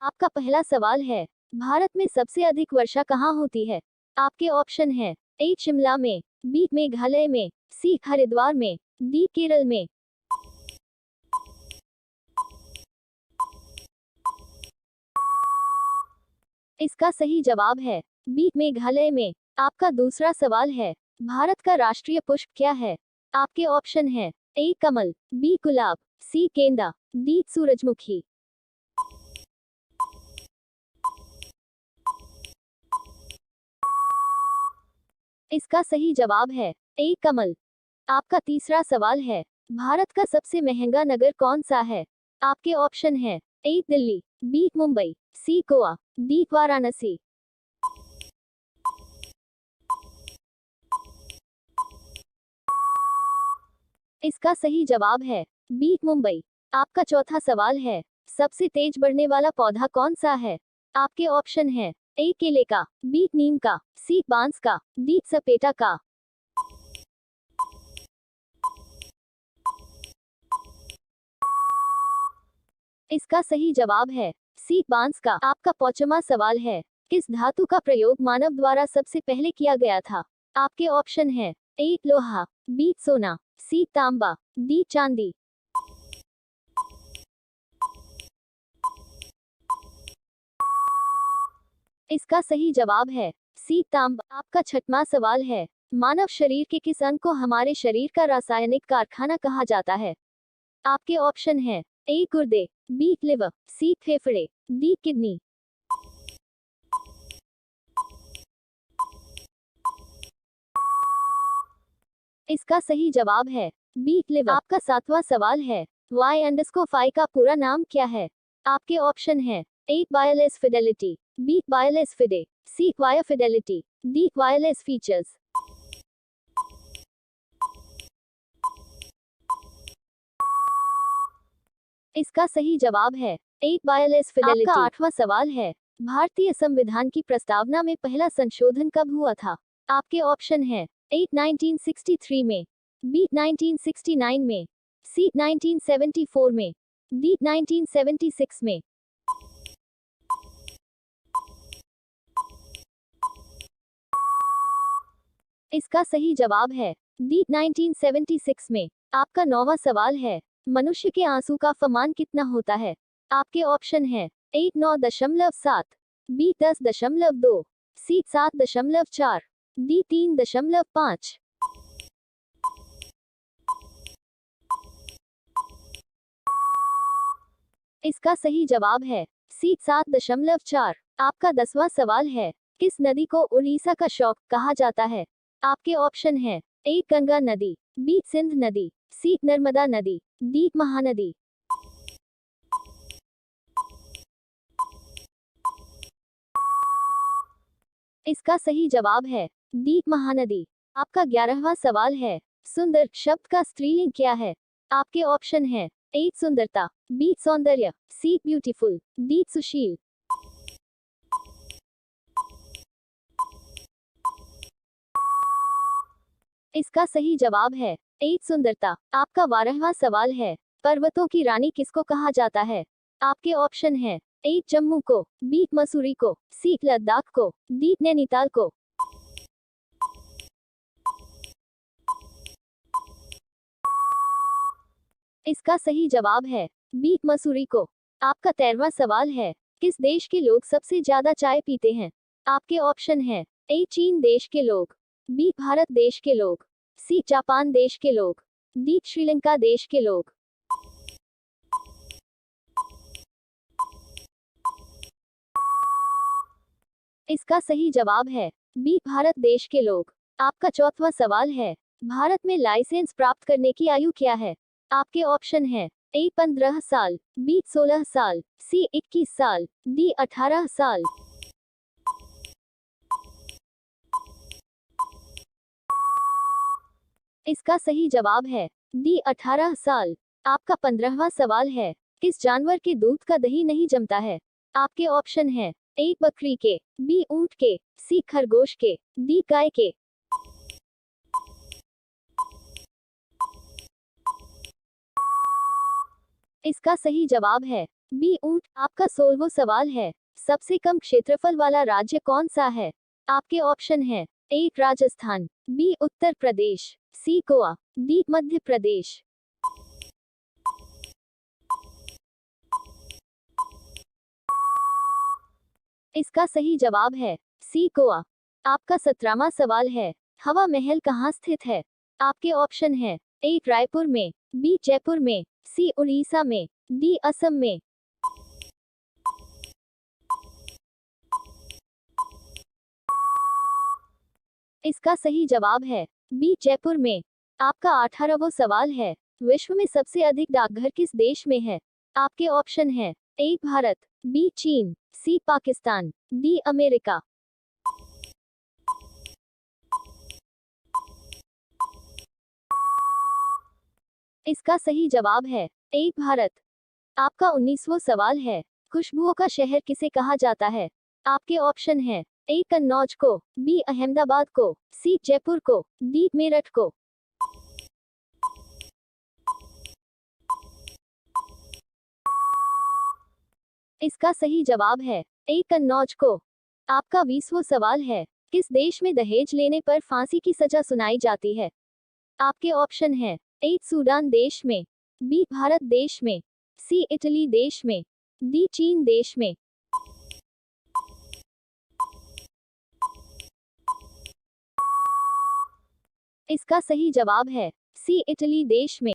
आपका पहला सवाल है, भारत में सबसे अधिक वर्षा कहाँ होती है? आपके ऑप्शन है ए शिमला में, बी मेघालय में, सी हरिद्वार में, डी केरल में। इसका सही जवाब है बी मेघालय में। आपका दूसरा सवाल है, भारत का राष्ट्रीय पुष्प क्या है? आपके ऑप्शन है ए कमल, बी गुलाब, सी गेंदा, डी सूरजमुखी। इसका सही जवाब है ए कमल। आपका तीसरा सवाल है, भारत का सबसे महंगा नगर कौन सा है? आपके ऑप्शन है ए दिल्ली, बी मुंबई, सी गोवा, डी वाराणसी। इसका सही जवाब है बी मुंबई। आपका चौथा सवाल है, सबसे तेज बढ़ने वाला पौधा कौन सा है? आपके ऑप्शन है ए केले का, बी नीम का, सी बांस का, डी सपेटा का। इसका सही जवाब है सी बांस का। आपका पांचवा सवाल है, किस धातु का प्रयोग मानव द्वारा सबसे पहले किया गया था? आपके ऑप्शन है ए लोहा, बी सोना, सी तांबा, डी चांदी। इसका सही जवाब है सी तांबा। आपका छठवां सवाल है, मानव शरीर के किस अंग को हमारे शरीर का रासायनिक कारखाना कहा जाता है? आपके ऑप्शन है ए गुर्दे, बी लिवर, सी फेफड़े, डी किडनी। इसका सही जवाब है बी लिवर। आपका सातवां सवाल है, वाई अंडरस्कोर फाई का पूरा नाम क्या है? आपके ऑप्शन है A wireless fidelity, B wireless fide, C wire fidelity, D wireless features. इसका सही जवाब है ए वायरलेस फिडेलिटी। आपका आठवां सवाल है, भारतीय संविधान की प्रस्तावना में पहला संशोधन कब हुआ था? आपके ऑप्शन है ए 1963 में, बी 1969 में, सी 1974 में, डी 1976 में। इसका सही जवाब है डी 1976 में। आपका नौवां सवाल है, मनुष्य के आंसू का फमान कितना होता है? आपके ऑप्शन है ए 9.7, बी 10.2, सी 7.4, डी 3.5। इसका सही जवाब है सी 7.4। आपका 10वां सवाल है, किस नदी को उड़ीसा का शौक कहा जाता है? आपके ऑप्शन है ए गंगा नदी, बी सिंध नदी, सी नर्मदा नदी, डी महानदी। इसका सही जवाब है डी महानदी। आपका 11वां सवाल है, सुंदर शब्द का स्त्रीलिंग क्या है? आपके ऑप्शन है ए सुंदरता, बी सौंदर्य, सी ब्यूटीफुल, डी सुशील। इसका सही जवाब है ए सुंदरता। आपका 12वां सवाल है, पर्वतों की रानी किसको कहा जाता है? आपके ऑप्शन है ए जम्मू को, बी मसूरी को, सी लद्दाख को, डी नैनीताल को। इसका सही जवाब है बी मसूरी को। आपका 13वां सवाल है, किस देश के लोग सबसे ज्यादा चाय पीते हैं? आपके ऑप्शन है ए चीन देश के लोग, बी भारत देश के लोग, सी जापान देश के लोग, डी श्रीलंका देश के लोग। इसका सही जवाब है बी भारत देश के लोग। आपका 14वां सवाल है, भारत में लाइसेंस प्राप्त करने की आयु क्या है? आपके ऑप्शन है ए 15 साल, बी 16 साल, सी 21 साल, डी 18 साल। इसका सही जवाब है डी 18 साल। आपका 15वां सवाल है, किस जानवर के दूध का दही नहीं जमता है? आपके ऑप्शन है ए बकरी के, बी ऊंट के, सी खरगोश के, डी गाय के। इसका सही जवाब है बी ऊंट। आपका 16वां सवाल है, सबसे कम क्षेत्रफल वाला राज्य कौन सा है? आपके ऑप्शन है, ए राजस्थान, बी उत्तर प्रदेश, सी गोवा, डी मध्य प्रदेश। इसका सही जवाब है सी गोवा। आपका 17वां सवाल है, हवा महल कहाँ स्थित है? आपके ऑप्शन है, ए रायपुर में, बी जयपुर में, सी उड़ीसा में, डी असम में। इसका सही जवाब है बी जयपुर में। आपका 18वां सवाल है, विश्व में सबसे अधिक डाकघर किस देश में है? आपके ऑप्शन है, ए भारत, बी चीन, सी पाकिस्तान, डी अमेरिका। इसका सही जवाब है ए भारत। आपका 19वां सवाल है, खुशबुओं का शहर किसे कहा जाता है? आपके ऑप्शन है, ए कन्नौज को, बी अहमदाबाद को, सी जयपुर को, डी मेरठ को। इसका सही जवाब है ए कन्नौज को। आपका 20वां सवाल है, किस देश में दहेज लेने पर फांसी की सजा सुनाई जाती है? आपके ऑप्शन है, ए सूडान देश में, बी भारत देश में, सी इटली देश में, डी चीन देश में। इसका सही जवाब है सी इटली देश में।